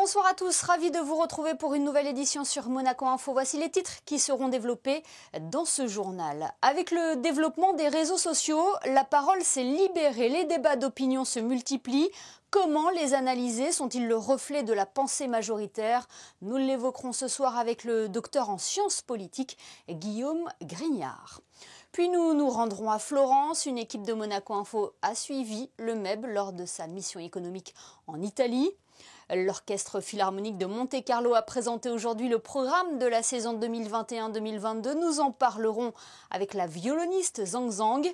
Bonsoir à tous, ravi de vous retrouver pour une nouvelle édition sur Monaco Info. Voici les titres qui seront développés dans ce journal. Avec le développement des réseaux sociaux, la parole s'est libérée, les débats d'opinion se multiplient. Comment les analyser? Sont-ils le reflet de la pensée majoritaire? Nous l'évoquerons ce soir avec le docteur en sciences politiques Guillaume Grignard. Puis nous nous rendrons à Florence. Une équipe de Monaco Info a suivi le MEB lors de sa mission économique en Italie. L'Orchestre Philharmonique de Monte-Carlo a présenté aujourd'hui le programme de la saison 2021-2022. Nous en parlerons avec la violoniste Zhang Zhang.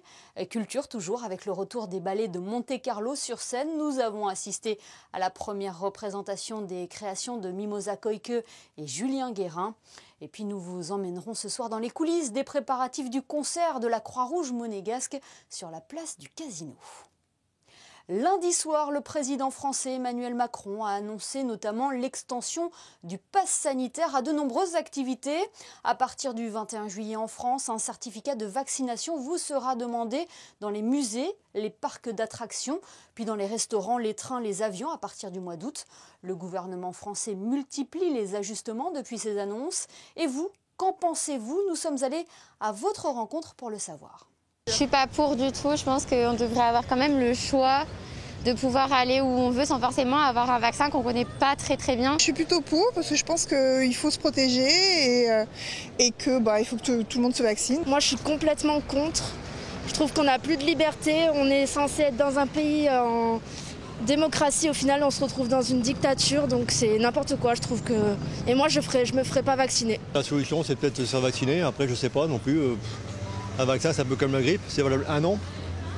Culture toujours avec le retour des ballets de Monte-Carlo sur scène. Nous avons assisté à la première représentation des créations de Mimosa Koike et Julien Guérin. Et puis nous vous emmènerons ce soir dans les coulisses des préparatifs du concert de la Croix-Rouge monégasque sur la place du Casino. Lundi soir, le président français Emmanuel Macron a annoncé notamment l'extension du pass sanitaire à de nombreuses activités. À partir du 21 juillet en France, un certificat de vaccination vous sera demandé dans les musées, les parcs d'attractions, puis dans les restaurants, les trains, les avions à partir du mois d'août. Le gouvernement français multiplie les ajustements depuis ces annonces. Et vous, qu'en pensez-vous? Nous sommes allés à votre rencontre pour le savoir. Je suis pas pour du tout, je pense qu'on devrait avoir quand même le choix de pouvoir aller où on veut sans forcément avoir un vaccin qu'on connaît pas très bien. Je suis plutôt pour parce que je pense qu'il faut se protéger et que il faut que tout le monde se vaccine. Moi je suis complètement contre, je trouve qu'on n'a plus de liberté, on est censé être dans un pays en démocratie, au final on se retrouve dans une dictature, donc c'est n'importe quoi je trouve que... Et moi je me ferai pas vacciner. La solution c'est peut-être de se faire vacciner, après je sais pas non plus... Un vaccin, ça peut calmer la grippe, c'est valable 1 an.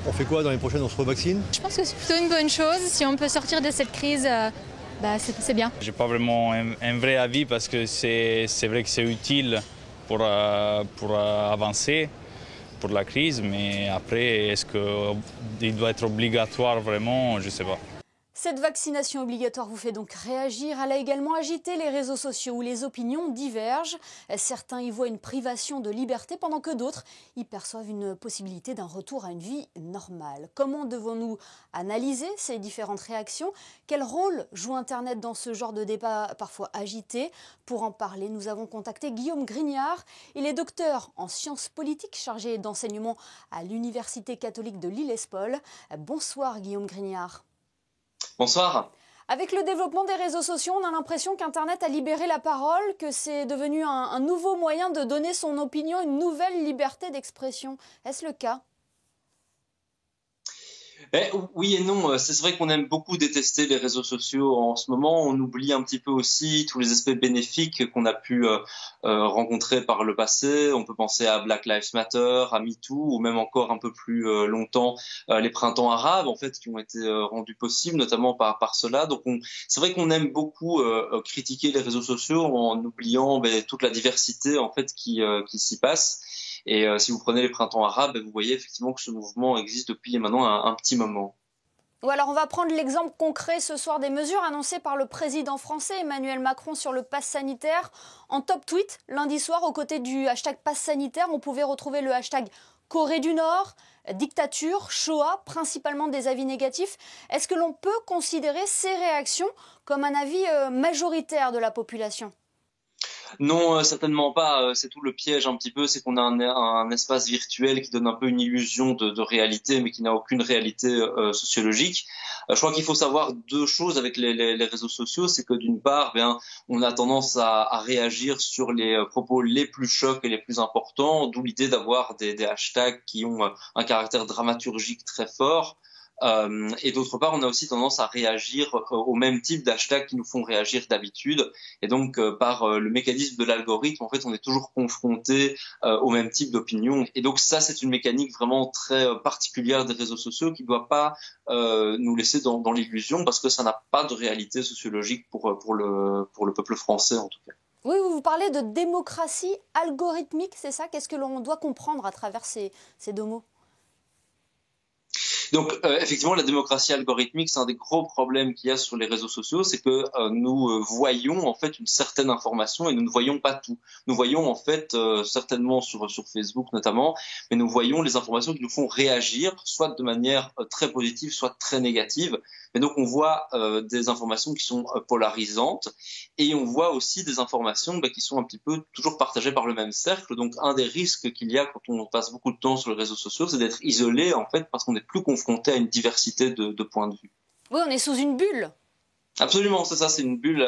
On fait quoi dans les prochaines? On se revaccine? Je pense que c'est plutôt une bonne chose. Si on peut sortir de cette crise, c'est bien. J'ai pas vraiment un vrai avis parce que c'est vrai que c'est utile pour avancer pour la crise, mais après, est-ce qu'il doit être obligatoire vraiment? Je sais pas. Cette vaccination obligatoire vous fait donc réagir. Elle a également agité les réseaux sociaux où les opinions divergent. Certains y voient une privation de liberté pendant que d'autres y perçoivent une possibilité d'un retour à une vie normale. Comment devons-nous analyser ces différentes réactions? Quel rôle joue Internet dans ce genre de débat parfois agité? Pour en parler, nous avons contacté Guillaume Grignard. Il est docteur en sciences politiques, chargé d'enseignement à l'Université catholique de l'Île-et-Paul. Bonsoir Guillaume Grignard. Bonsoir. Avec le développement des réseaux sociaux, on a l'impression qu'Internet a libéré la parole, que c'est devenu un nouveau moyen de donner son opinion, une nouvelle liberté d'expression. Est-ce le cas ? Oui et non, c'est vrai qu'on aime beaucoup détester les réseaux sociaux en ce moment. On oublie un petit peu aussi tous les aspects bénéfiques qu'on a pu rencontrer par le passé. On peut penser à Black Lives Matter, à MeToo, ou même encore un peu plus longtemps les printemps arabes, en fait, qui ont été rendus possibles, notamment par cela. Donc, c'est vrai qu'on aime beaucoup critiquer les réseaux sociaux en oubliant toute la diversité en fait qui s'y passe. Et si vous prenez les printemps arabes, vous voyez effectivement que ce mouvement existe depuis maintenant un petit moment. Ou alors on va prendre l'exemple concret ce soir des mesures annoncées par le président français Emmanuel Macron sur le pass sanitaire. En top tweet, lundi soir, aux côtés du hashtag pass sanitaire, on pouvait retrouver le hashtag Corée du Nord, dictature, Shoah, principalement des avis négatifs. Est-ce que l'on peut considérer ces réactions comme un avis majoritaire de la population ? Non, certainement pas. C'est tout le piège un petit peu, c'est qu'on a un espace virtuel qui donne un peu une illusion de réalité, mais qui n'a aucune réalité sociologique. Je crois qu'il faut savoir deux choses avec les réseaux sociaux, c'est que d'une part, on a tendance à réagir sur les propos les plus chocs et les plus importants, d'où l'idée d'avoir des hashtags qui ont un caractère dramaturgique très fort. Et d'autre part, on a aussi tendance à réagir au même type d'hashtags qui nous font réagir d'habitude. Et donc, par le mécanisme de l'algorithme, en fait, on est toujours confronté au même type d'opinion. Et donc, ça, c'est une mécanique vraiment très particulière des réseaux sociaux qui ne doit pas nous laisser dans l'illusion parce que ça n'a pas de réalité sociologique pour le peuple français, en tout cas. Oui, vous parlez de démocratie algorithmique, c'est ça? Qu'est-ce que l'on doit comprendre à travers ces deux mots? Donc effectivement, la démocratie algorithmique, c'est un des gros problèmes qu'il y a sur les réseaux sociaux, c'est que nous voyons en fait une certaine information et nous ne voyons pas tout. Nous voyons en fait certainement sur Facebook notamment, mais nous voyons les informations qui nous font réagir, soit de manière très positive, soit très négative. Mais donc on voit des informations qui sont polarisantes et on voit aussi des informations qui sont un petit peu toujours partagées par le même cercle. Donc un des risques qu'il y a quand on passe beaucoup de temps sur les réseaux sociaux, c'est d'être isolé en fait parce qu'on n'est plus confronté à une diversité de points de vue. Oui, on est sous une bulle. Absolument, c'est ça, c'est une bulle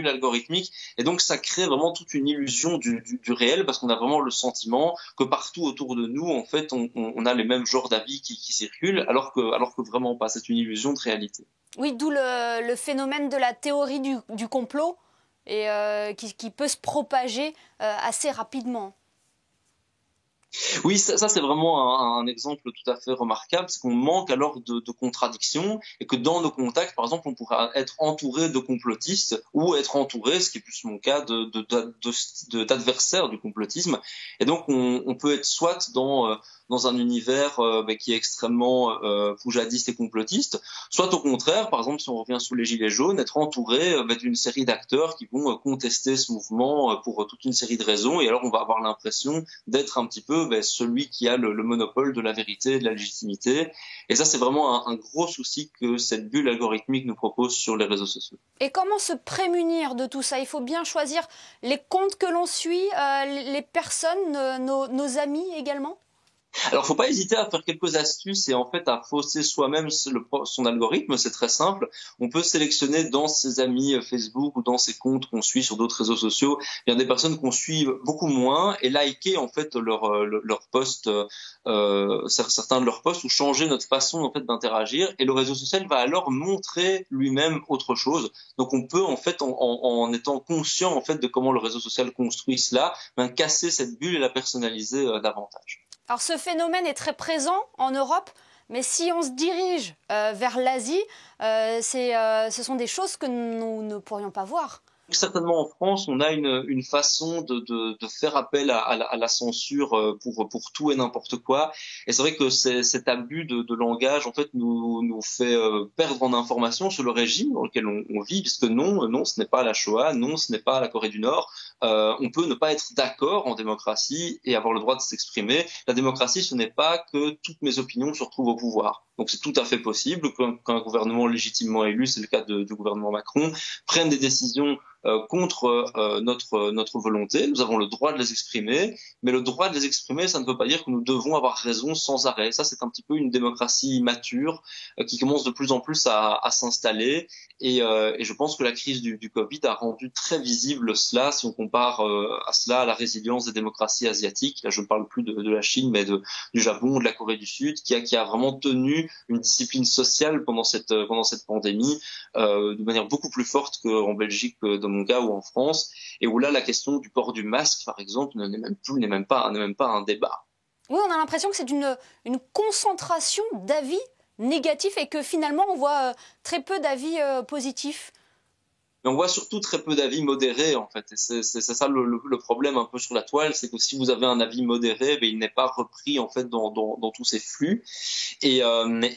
algorithmique, et donc ça crée vraiment toute une illusion du réel, parce qu'on a vraiment le sentiment que partout autour de nous, en fait, on a les mêmes genres d'avis qui circulent, alors que vraiment pas. C'est une illusion de réalité. Oui, d'où le phénomène de la théorie du complot et qui peut se propager assez rapidement. Oui, ça c'est vraiment un exemple tout à fait remarquable, c'est qu'on manque alors de contradictions, et que dans nos contacts, par exemple, on pourrait être entouré de complotistes ou être entouré, ce qui est plus mon cas, d'adversaires du complotisme. Et donc on peut être soit dans un univers qui est extrêmement poujadiste et complotiste, soit au contraire, par exemple, si on revient sous les Gilets jaunes, être entouré d'une série d'acteurs qui vont contester ce mouvement pour toute une série de raisons, et alors on va avoir l'impression d'être un petit peu celui qui a le monopole de la vérité et de la légitimité. Et ça, c'est vraiment un gros souci que cette bulle algorithmique nous propose sur les réseaux sociaux. Et comment se prémunir de tout ça? Il faut bien choisir les comptes que l'on suit, les personnes, nos amis également? Alors, faut pas hésiter à faire quelques astuces et en fait à fausser soi-même son algorithme. C'est très simple. On peut sélectionner dans ses amis Facebook ou dans ses comptes qu'on suit sur d'autres réseaux sociaux, il y a des personnes qu'on suit beaucoup moins, et liker en fait leurs posts, certains de leurs posts, ou changer notre façon en fait d'interagir. Et le réseau social va alors montrer lui-même autre chose. Donc on peut en fait en étant conscient en fait de comment le réseau social construit cela, casser cette bulle et la personnaliser davantage. Alors ce phénomène est très présent en Europe, mais si on se dirige vers l'Asie, ce sont des choses que nous ne pourrions pas voir. Certainement en France, on a une façon de faire appel à la censure pour tout et n'importe quoi. Et c'est vrai que cet abus de langage en fait nous fait perdre en information sur le régime dans lequel on vit, puisque non, ce n'est pas la Shoah, non, ce n'est pas la Corée du Nord. On peut ne pas être d'accord en démocratie et avoir le droit de s'exprimer. La démocratie, ce n'est pas que toutes mes opinions se retrouvent au pouvoir. Donc c'est tout à fait possible qu'un gouvernement légitimement élu, c'est le cas du gouvernement Macron, prenne des décisions contre notre volonté. Nous avons le droit de les exprimer, mais le droit de les exprimer, ça ne veut pas dire que nous devons avoir raison sans arrêt. Ça, c'est un petit peu une démocratie mature qui commence de plus en plus à s'installer, et je pense que la crise du Covid a rendu très visible cela, si on compare à cela à la résilience des démocraties asiatiques. Là, je ne parle plus de la Chine, mais du Japon, de la Corée du Sud, qui a vraiment tenu une discipline sociale pendant cette pandémie de manière beaucoup plus forte qu'en Belgique, dans mon cas, ou en France, et où là la question du port du masque, par exemple, n'est même pas un débat. Oui, on a l'impression que c'est une concentration d'avis négatifs et que finalement on voit très peu d'avis positifs. Mais on voit surtout très peu d'avis modérés, en fait. Et c'est ça le problème un peu sur la toile, c'est que si vous avez un avis modéré, il n'est pas repris en fait dans tous ces flux. Et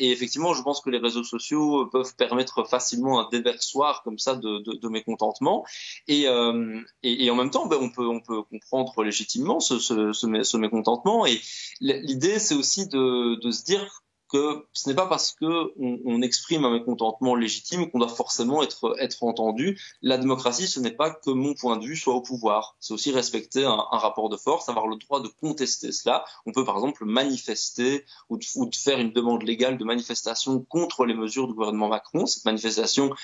effectivement, je pense que les réseaux sociaux peuvent permettre facilement un déversoir comme ça de mécontentement. Et en même temps, on peut comprendre légitimement ce mécontentement. Et l'idée, c'est aussi de se dire que ce n'est pas parce que on exprime un mécontentement légitime qu'on doit forcément être entendu. La démocratie, ce n'est pas que mon point de vue soit au pouvoir. C'est aussi respecter un rapport de force, avoir le droit de contester cela. On peut par exemple manifester ou de faire une demande légale de manifestation contre les mesures du gouvernement Macron. Cette manifestation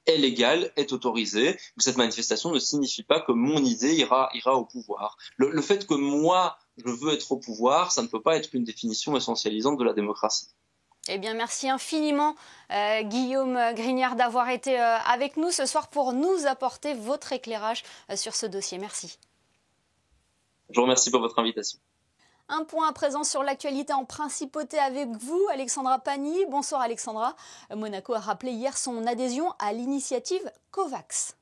est légale, est autorisée, mais cette manifestation ne signifie pas que mon idée ira au pouvoir. Le fait que moi, je veux être au pouvoir, ça ne peut pas être une définition essentialisante de la démocratie. Eh bien, merci infiniment, Guillaume Grignard, d'avoir été avec nous ce soir pour nous apporter votre éclairage sur ce dossier. Merci. Je vous remercie pour votre invitation. Un point à présent sur l'actualité en principauté avec vous, Alexandra Pagny. Bonsoir Alexandra. Monaco a rappelé hier son adhésion à l'initiative COVAX.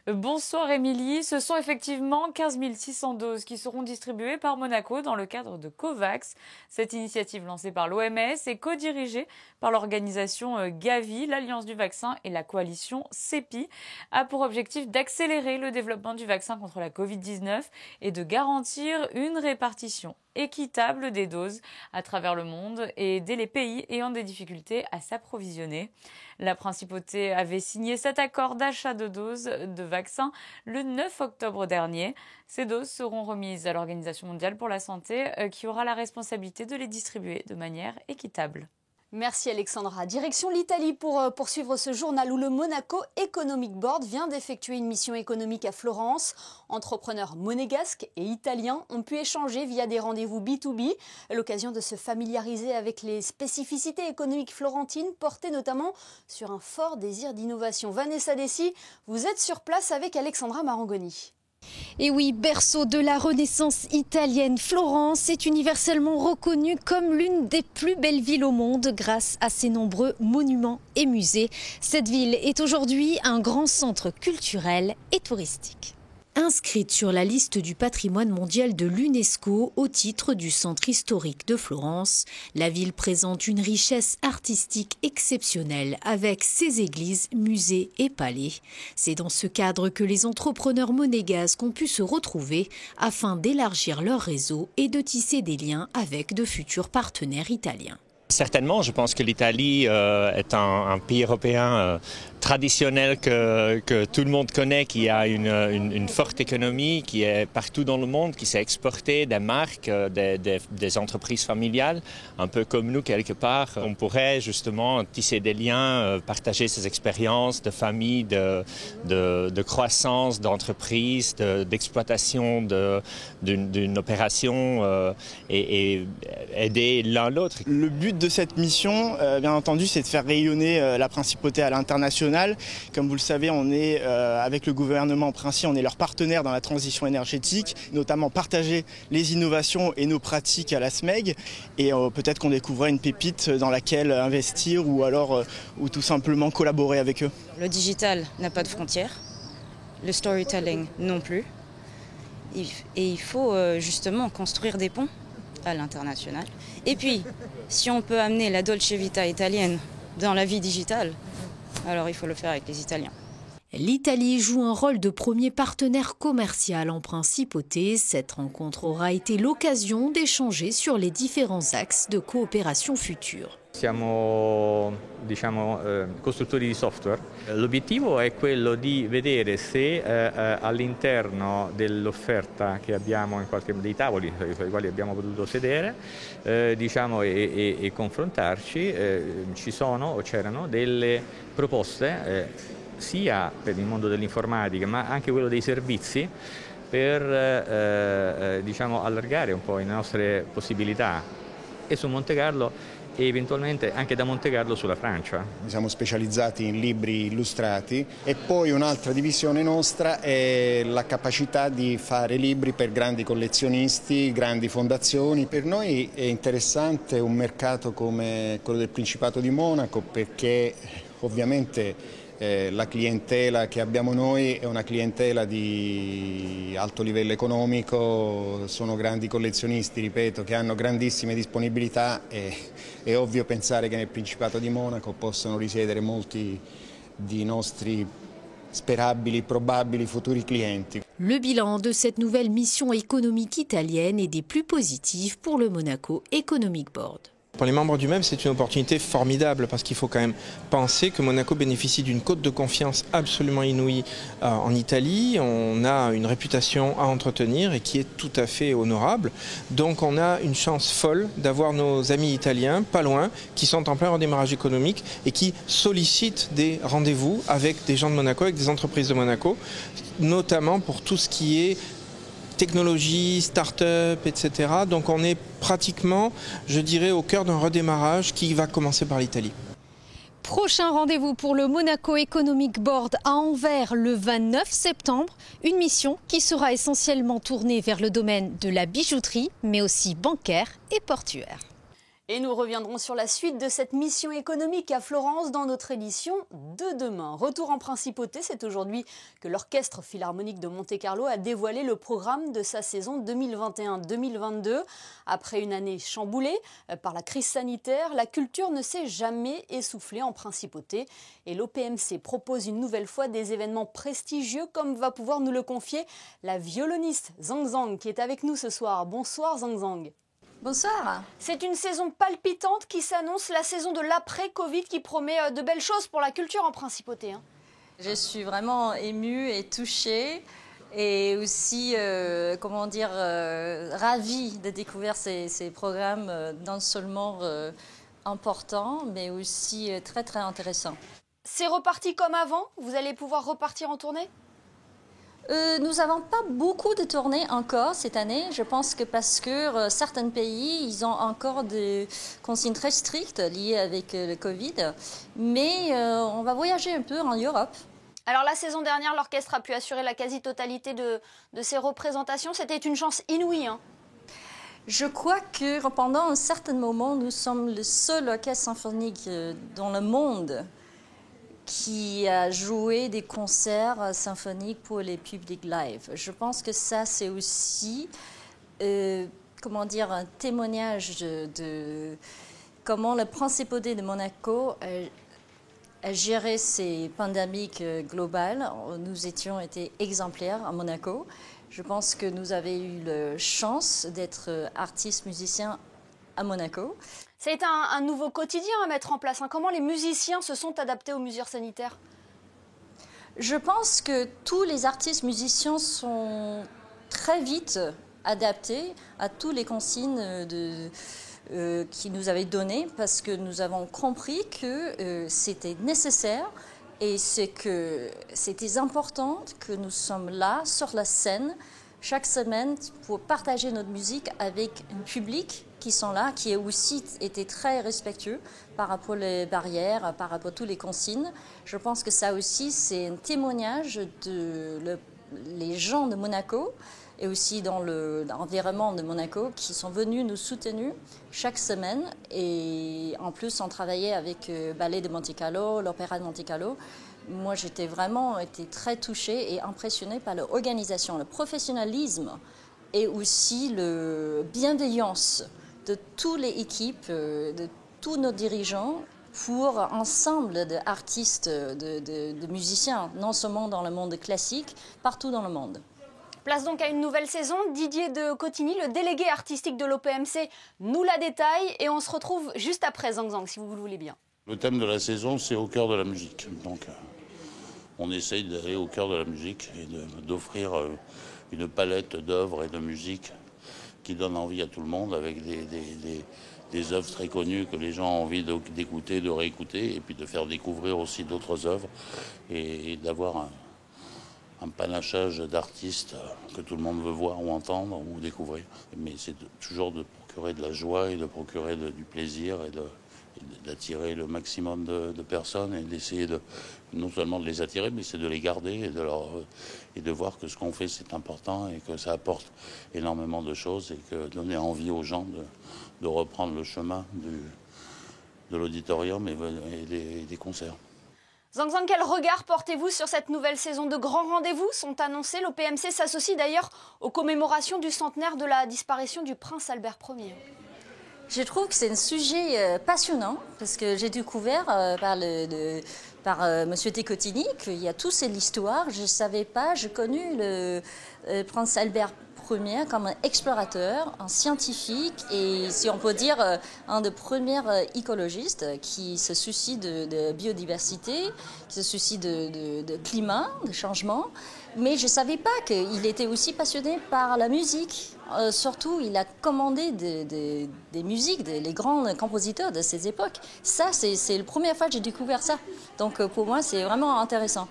Bonsoir Émilie, ce sont effectivement 15 600 doses qui seront distribuées par Monaco dans le cadre de COVAX. Cette initiative lancée par l'OMS est co-dirigée par l'organisation Gavi, l'Alliance du vaccin et la coalition CEPI, a pour objectif d'accélérer le développement du vaccin contre la Covid-19 et de garantir une répartition équitable des doses à travers le monde et aider les pays ayant des difficultés à s'approvisionner. La principauté avait signé cet accord d'achat de doses de vaccins le 9 octobre dernier. Ces doses seront remises à l'Organisation mondiale pour la santé qui aura la responsabilité de les distribuer de manière équitable. Merci Alexandra. Direction l'Italie pour poursuivre ce journal où le Monaco Economic Board vient d'effectuer une mission économique à Florence. Entrepreneurs monégasques et italiens ont pu échanger via des rendez-vous B2B, l'occasion de se familiariser avec les spécificités économiques florentines portées notamment sur un fort désir d'innovation. Vanessa Dessy, vous êtes sur place avec Alexandra Marangoni. Et oui, berceau de la Renaissance italienne, Florence est universellement reconnue comme l'une des plus belles villes au monde grâce à ses nombreux monuments et musées. Cette ville est aujourd'hui un grand centre culturel et touristique. Inscrite sur la liste du patrimoine mondial de l'UNESCO au titre du centre historique de Florence, la ville présente une richesse artistique exceptionnelle avec ses églises, musées et palais. C'est dans ce cadre que les entrepreneurs monégasques ont pu se retrouver afin d'élargir leur réseau et de tisser des liens avec de futurs partenaires italiens. Certainement, je pense que l'Italie est un pays européen traditionnel que tout le monde connaît, qui a une forte économie, qui est partout dans le monde, qui s'est exporté des marques, des entreprises familiales, un peu comme nous quelque part. On pourrait justement tisser des liens, partager ces expériences de famille, de croissance, d'entreprise, d'exploitation d'une opération et aider l'un l'autre. Le but de cette mission, bien entendu, c'est de faire rayonner la principauté à l'international. Comme vous le savez, on est avec le gouvernement Princi, on est leur partenaire dans la transition énergétique, notamment partager les innovations et nos pratiques à la SMEG. Et peut-être qu'on découvrait une pépite dans laquelle investir ou tout simplement collaborer avec eux. Le digital n'a pas de frontières, le storytelling non plus. Et il faut justement construire des ponts à l'international. Et puis, si on peut amener la Dolce Vita italienne dans la vie digitale, alors il faut le faire avec les Italiens. L'Italie joue un rôle de premier partenaire commercial en principauté. Cette rencontre aura été l'occasion d'échanger sur les différents axes de coopération future. Siamo costruttori di software. L'obiettivo è quello di vedere se all'interno dell'offerta che abbiamo dei tavoli sui quali abbiamo potuto sedere e confrontarci ci sono o c'erano delle proposte sia per il mondo dell'informatica ma anche quello dei servizi per allargare un po' le nostre possibilità e su Monte Carlo e eventualmente anche da Monte Carlo sulla Francia. Siamo specializzati in libri illustrati e poi un'altra divisione nostra è la capacità di fare libri per grandi collezionisti, grandi fondazioni. Per noi è interessante un mercato come quello del Principato di Monaco perché ovviamente la clientela che abbiamo noi è una clientela di alto livello economico, sono grandi collezionisti, ripeto, che hanno grandissime disponibilità e è ovvio pensare che nel Principato di Monaco possono risiedere molti di nostri sperabili, probabili futuri clienti. Le bilan de cette nouvelle mission économique italienne est des plus positifs pour le Monaco Economic Board. Pour les membres du MEB, c'est une opportunité formidable parce qu'il faut quand même penser que Monaco bénéficie d'une cote de confiance absolument inouïe en Italie. On a une réputation à entretenir et qui est tout à fait honorable. Donc on a une chance folle d'avoir nos amis italiens, pas loin, qui sont en plein redémarrage économique et qui sollicitent des rendez-vous avec des gens de Monaco, avec des entreprises de Monaco, notamment pour tout ce qui est technologie, start-up, etc. Donc on est pratiquement, je dirais, au cœur d'un redémarrage qui va commencer par l'Italie. Prochain rendez-vous pour le Monaco Economic Board à Anvers le 29 septembre. Une mission qui sera essentiellement tournée vers le domaine de la bijouterie, mais aussi bancaire et portuaire. Et nous reviendrons sur la suite de cette mission économique à Florence dans notre édition de demain. Retour en principauté, c'est aujourd'hui que l'Orchestre Philharmonique de Monte-Carlo a dévoilé le programme de sa saison 2021-2022. Après une année chamboulée par la crise sanitaire, la culture ne s'est jamais essoufflée en principauté. Et l'OPMC propose une nouvelle fois des événements prestigieux, comme va pouvoir nous le confier la violoniste Zhang Zhang qui est avec nous ce soir. Bonsoir Zhang Zhang. Bonsoir. C'est une saison palpitante qui s'annonce, la saison de l'après-Covid qui promet de belles choses pour la culture en principauté. Je suis vraiment émue et touchée et aussi, ravie de découvrir ces programmes non seulement importants, mais aussi très très intéressants. C'est reparti comme avant? Vous allez pouvoir repartir en tournée? Nous n'avons pas beaucoup de tournées encore cette année. Je pense que parce que certains pays, ils ont encore des consignes très strictes liées avec le Covid. Mais on va voyager un peu en Europe. Alors la saison dernière, l'orchestre a pu assurer la quasi-totalité de ses représentations. C'était une chance inouïe. Je crois que pendant un certain moment, nous sommes le seul orchestre symphonique dans le monde qui a joué des concerts symphoniques pour les publics live. Je pense que ça, c'est aussi un témoignage de comment la principauté de Monaco a géré ces pandémies globales. Nous étions été exemplaires à Monaco. Je pense que nous avons eu la chance d'être artistes, musiciens à Monaco. Ça a été un nouveau quotidien à mettre en place. Comment les musiciens se sont adaptés aux mesures sanitaires? Je pense que tous les artistes musiciens sont très vite adaptés à toutes les consignes qui nous avaient données parce que nous avons compris que c'était nécessaire et que c'était important que nous sommes là sur la scène chaque semaine pour partager notre musique avec un public qui sont là, qui a aussi été très respectueux par rapport aux barrières, par rapport à toutes les consignes. Je pense que ça aussi, c'est un témoignage les gens de Monaco et aussi dans l'environnement de Monaco qui sont venus nous soutenir chaque semaine. Et en plus, on travaillait avec le Ballet de Monte Carlo, l'Opéra de Monte Carlo. Moi, j'étais vraiment très touchée et impressionnée par l'organisation, le professionnalisme et aussi la bienveillance de toutes les équipes, de tous nos dirigeants pour ensemble d'artistes, de musiciens, non seulement dans le monde classique, partout dans le monde. Place donc à une nouvelle saison. Didier de Cotigny, le délégué artistique de l'OPMC, nous la détaille et on se retrouve juste après Zang Zang, si vous le voulez bien. Le thème de la saison, c'est au cœur de la musique. Donc, on essaye d'aller au cœur de la musique et d'offrir une palette d'œuvres et de musique qui donne envie à tout le monde, avec des œuvres très connues que les gens ont envie d'écouter, de réécouter, et puis de faire découvrir aussi d'autres œuvres, et d'avoir un panachage d'artistes que tout le monde veut voir ou entendre ou découvrir. Mais c'est toujours de procurer de la joie et de procurer du plaisir et d'attirer le maximum de personnes et d'essayer non seulement de les attirer, mais c'est de les garder et de voir que ce qu'on fait c'est important et que ça apporte énormément de choses et que donner envie aux gens de reprendre le chemin de l'auditorium et des concerts. Zang Zang, quel regard portez-vous sur cette nouvelle saison? De grands rendez-vous sont annoncés. L'OPMC s'associe d'ailleurs aux commémorations du centenaire de la disparition du prince Albert Ier. Je trouve que c'est un sujet passionnant parce que j'ai découvert par Monsieur de Cotigny qu'il y a toute cette histoire. Je ne savais pas, j'ai connu le prince Albert Ier comme un explorateur, un scientifique et, si on peut dire, un des premiers écologistes qui se soucie de biodiversité, qui se soucie de climat, de changement. Mais je ne savais pas qu'il était aussi passionné par la musique. Surtout, il a commandé des musiques, les grands compositeurs de ces époques. Ça, c'est la première fois que j'ai découvert ça. Donc pour moi, c'est vraiment intéressant.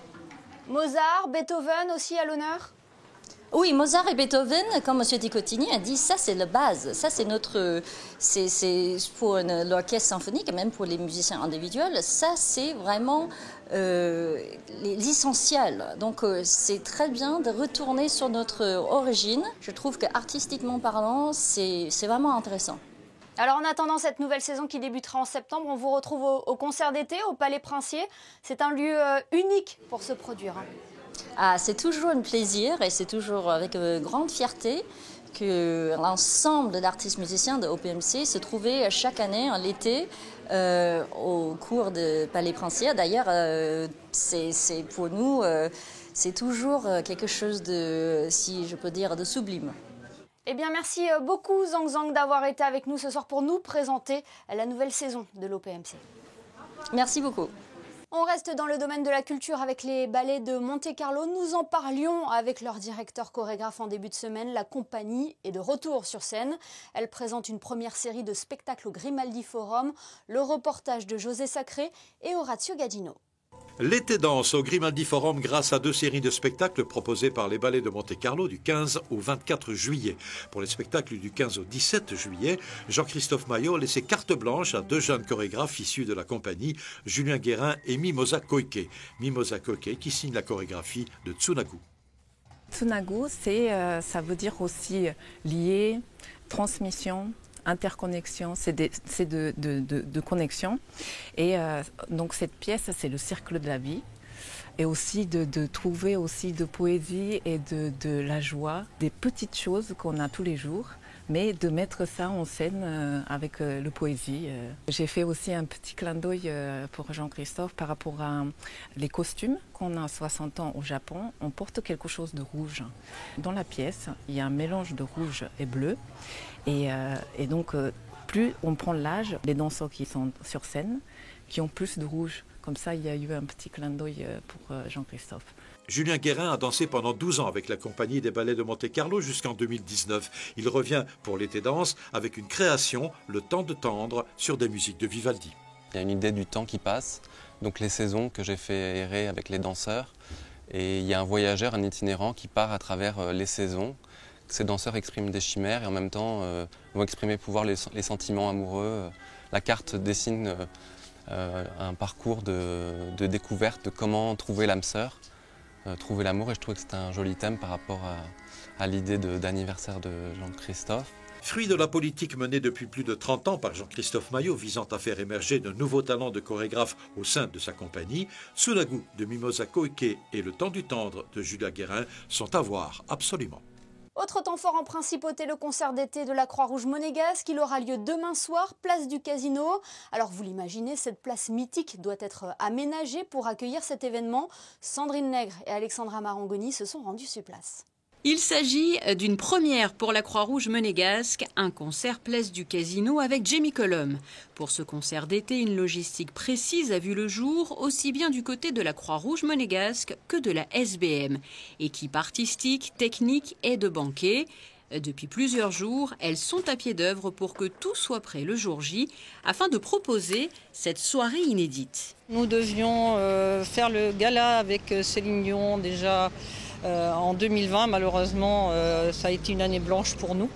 Mozart, Beethoven aussi à l'honneur? Oui, Mozart et Beethoven, comme M. de Cotigny a dit, ça c'est la base. Ça c'est pour l'orchestre symphonique et même pour les musiciens individuels, ça c'est vraiment l'essentiel. Donc c'est très bien de retourner sur notre origine. Je trouve qu'artistiquement parlant, c'est vraiment intéressant. Alors en attendant cette nouvelle saison qui débutera en septembre, on vous retrouve au concert d'été, au Palais Princier. C'est un lieu unique pour se produire. Ah, c'est toujours un plaisir et c'est toujours avec grande fierté que l'ensemble d'artistes musiciens de OPMC se trouvait chaque année en l'été au cours de Palais Princier. D'ailleurs, c'est pour nous, c'est toujours quelque chose de, si je peux dire, de sublime. Eh bien, merci beaucoup Zhang Zhang d'avoir été avec nous ce soir pour nous présenter la nouvelle saison de l'OPMC. Merci beaucoup. On reste dans le domaine de la culture avec les ballets de Monte-Carlo. Nous en parlions avec leur directeur chorégraphe en début de semaine. La compagnie est de retour sur scène. Elle présente une première série de spectacles au Grimaldi Forum, le reportage de José Sacré et Orazio Gadino. L'été danse au Grimaldi Forum grâce à 2 séries de spectacles proposés par les ballets de Monte-Carlo du 15 au 24 juillet. Pour les spectacles du 15 au 17 juillet, Jean-Christophe Maillot a laissé carte blanche à 2 jeunes chorégraphes issus de la compagnie, Julien Guérin et Mimosa Koike. Mimosa Koike qui signe la chorégraphie de Tsunagu. Tsunagu, ça veut dire aussi lier, transmission, interconnexion, c'est de connexion. Et donc cette pièce, c'est le cercle de la vie. Et aussi de trouver aussi de poésie et de la joie, des petites choses qu'on a tous les jours, mais de mettre ça en scène avec le poésie. J'ai fait aussi un petit clin d'œil pour Jean-Christophe par rapport à les costumes. Quand on a 60 ans au Japon, on porte quelque chose de rouge. Dans la pièce, il y a un mélange de rouge et bleu. Et donc, plus on prend l'âge, les danseurs qui sont sur scène, qui ont plus de rouge. Comme ça, il y a eu un petit clin d'œil pour Jean-Christophe. Julien Guérin a dansé pendant 12 ans avec la compagnie des ballets de Monte-Carlo jusqu'en 2019. Il revient pour l'été danse avec une création, Le Temps de tendre, sur des musiques de Vivaldi. Il y a une idée du temps qui passe, donc les saisons que j'ai fait errer avec les danseurs. Et il y a un voyageur, un itinérant qui part à travers les saisons. Ces danseurs expriment des chimères et en même temps vont exprimer les sentiments amoureux. La carte dessine un parcours de découverte de comment trouver l'âme sœur, trouver l'amour, et je trouvais que c'était un joli thème par rapport à l'idée d'anniversaire de Jean-Christophe. Fruit de la politique menée depuis plus de 30 ans par Jean-Christophe Maillot visant à faire émerger de nouveaux talents de chorégraphes au sein de sa compagnie, Tsunagu de Mimosa Koike et Le Temps du tendre de Julien Guérin sont à voir absolument. Autre temps fort en principauté, le concert d'été de la Croix-Rouge monégasque. Il aura lieu demain soir, place du Casino. Alors vous l'imaginez, cette place mythique doit être aménagée pour accueillir cet événement. Sandrine Nègre et Alexandra Marangoni se sont rendues sur place. Il s'agit d'une première pour la Croix-Rouge monégasque, un concert place du Casino avec Jamie Cullum. Pour ce concert d'été, une logistique précise a vu le jour, aussi bien du côté de la Croix-Rouge monégasque que de la SBM. Équipe artistique, technique et de banquet. Depuis plusieurs jours, elles sont à pied d'œuvre pour que tout soit prêt le jour J, afin de proposer cette soirée inédite. Nous devions faire le gala avec Céline Dion déjà en 2020. Malheureusement, ça a été une année blanche pour nous.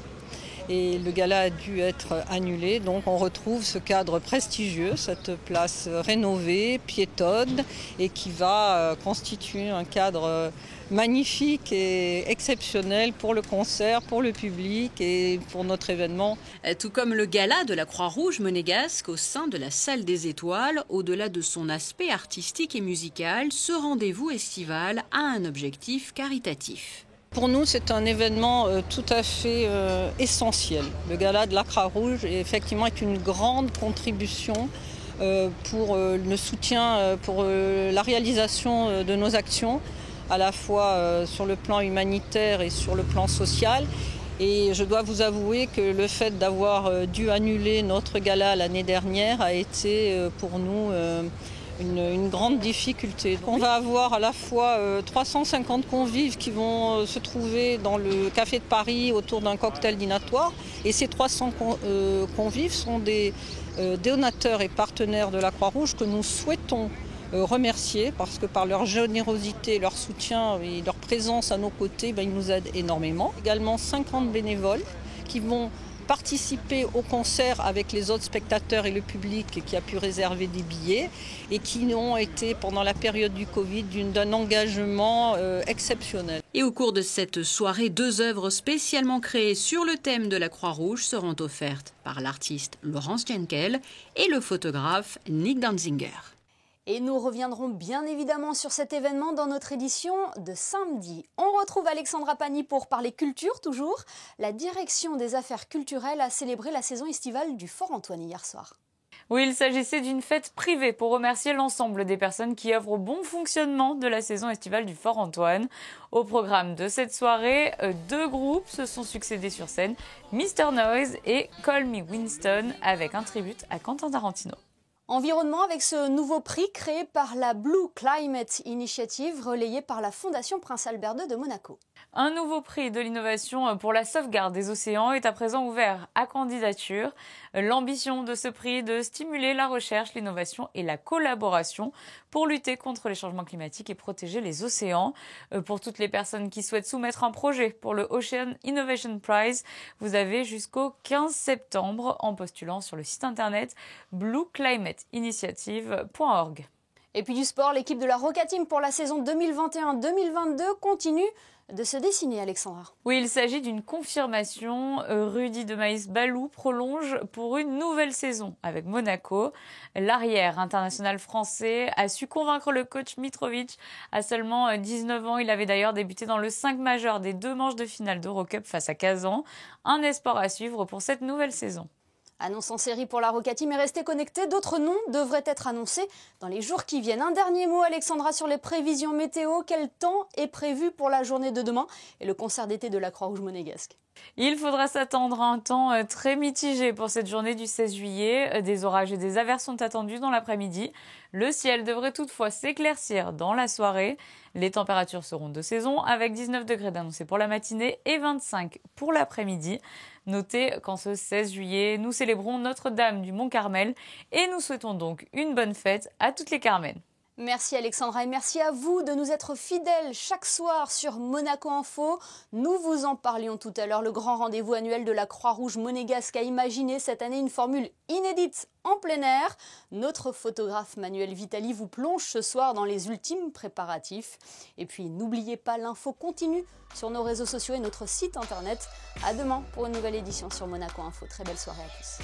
Et le gala a dû être annulé. Donc on retrouve ce cadre prestigieux, cette place rénovée, piétonne, et qui va constituer un cadre magnifique et exceptionnel pour le concert, pour le public et pour notre événement. Tout comme le gala de la Croix-Rouge monégasque au sein de la Salle des Étoiles, au-delà de son aspect artistique et musical, ce rendez-vous estival a un objectif caritatif. Pour nous, c'est un événement tout à fait essentiel. Le gala de la Croix-Rouge effectivement est une grande contribution pour le soutien, pour la réalisation de nos actions, à la fois sur le plan humanitaire et sur le plan social. Et je dois vous avouer que le fait d'avoir dû annuler notre gala l'année dernière a été pour nous une grande difficulté. On va avoir à la fois 350 convives qui vont se trouver dans le Café de Paris autour d'un cocktail dînatoire. Et ces 300 convives sont des donateurs et partenaires de la Croix-Rouge que nous souhaitons remercier parce que par leur générosité, leur soutien et leur présence à nos côtés, ils nous aident énormément. Également 50 bénévoles qui vont participer au concert avec les autres spectateurs et le public qui a pu réserver des billets et qui ont été pendant la période du Covid d'un engagement exceptionnel. Et au cours de cette soirée, 2 œuvres spécialement créées sur le thème de la Croix-Rouge seront offertes par l'artiste Laurence Jenkel et le photographe Nick Danzinger. Et nous reviendrons bien évidemment sur cet événement dans notre édition de samedi. On retrouve Alexandra Pani pour parler culture toujours. La direction des affaires culturelles a célébré la saison estivale du Fort Antoine hier soir. Oui, il s'agissait d'une fête privée pour remercier l'ensemble des personnes qui œuvrent au bon fonctionnement de la saison estivale du Fort Antoine. Au programme de cette soirée, 2 groupes se sont succédés sur scène, Mr Noise et Call Me Winston, avec un tribute à Quentin Tarantino. Environnement avec ce nouveau prix créé par la Blue Climate Initiative, relayé par la Fondation Prince Albert II de Monaco. Un nouveau prix de l'innovation pour la sauvegarde des océans est à présent ouvert à candidature. L'ambition de ce prix est de stimuler la recherche, l'innovation et la collaboration pour lutter contre les changements climatiques et protéger les océans. Pour toutes les personnes qui souhaitent soumettre un projet pour le Ocean Innovation Prize, vous avez jusqu'au 15 septembre en postulant sur le site internet blueclimateinitiative.org. Et puis du sport, l'équipe de la Roca Team pour la saison 2021-2022 continue de se dessiner, Alexandra. Oui, il s'agit d'une confirmation. Rudy de Maïs-Balou prolonge pour une nouvelle saison avec Monaco. L'arrière international français a su convaincre le coach Mitrovic. À seulement 19 ans, il avait d'ailleurs débuté dans le 5 majeur des 2 manches de finale d'Eurocup face à Kazan. Un espoir à suivre pour cette nouvelle saison. Annonce en série pour la Roca Team et restez connectés. D'autres noms devraient être annoncés dans les jours qui viennent. Un dernier mot, Alexandra, sur les prévisions météo. Quel temps est prévu pour la journée de demain et le concert d'été de la Croix-Rouge monégasque? Il faudra s'attendre à un temps très mitigé pour cette journée du 16 juillet. Des orages et des averses sont attendus dans l'après-midi. Le ciel devrait toutefois s'éclaircir dans la soirée. Les températures seront de saison avec 19 degrés d'annoncés pour la matinée et 25 pour l'après-midi. Notez qu'en ce 16 juillet, nous célébrons Notre-Dame du Mont-Carmel et nous souhaitons donc une bonne fête à toutes les Carmen. Merci Alexandra et merci à vous de nous être fidèles chaque soir sur Monaco Info. Nous vous en parlions tout à l'heure. Le grand rendez-vous annuel de la Croix-Rouge monégasque a imaginé cette année une formule inédite en plein air. Notre photographe Manuel Vitali vous plonge ce soir dans les ultimes préparatifs. Et puis n'oubliez pas, l'info continue sur nos réseaux sociaux et notre site internet. À demain pour une nouvelle édition sur Monaco Info. Très belle soirée à tous.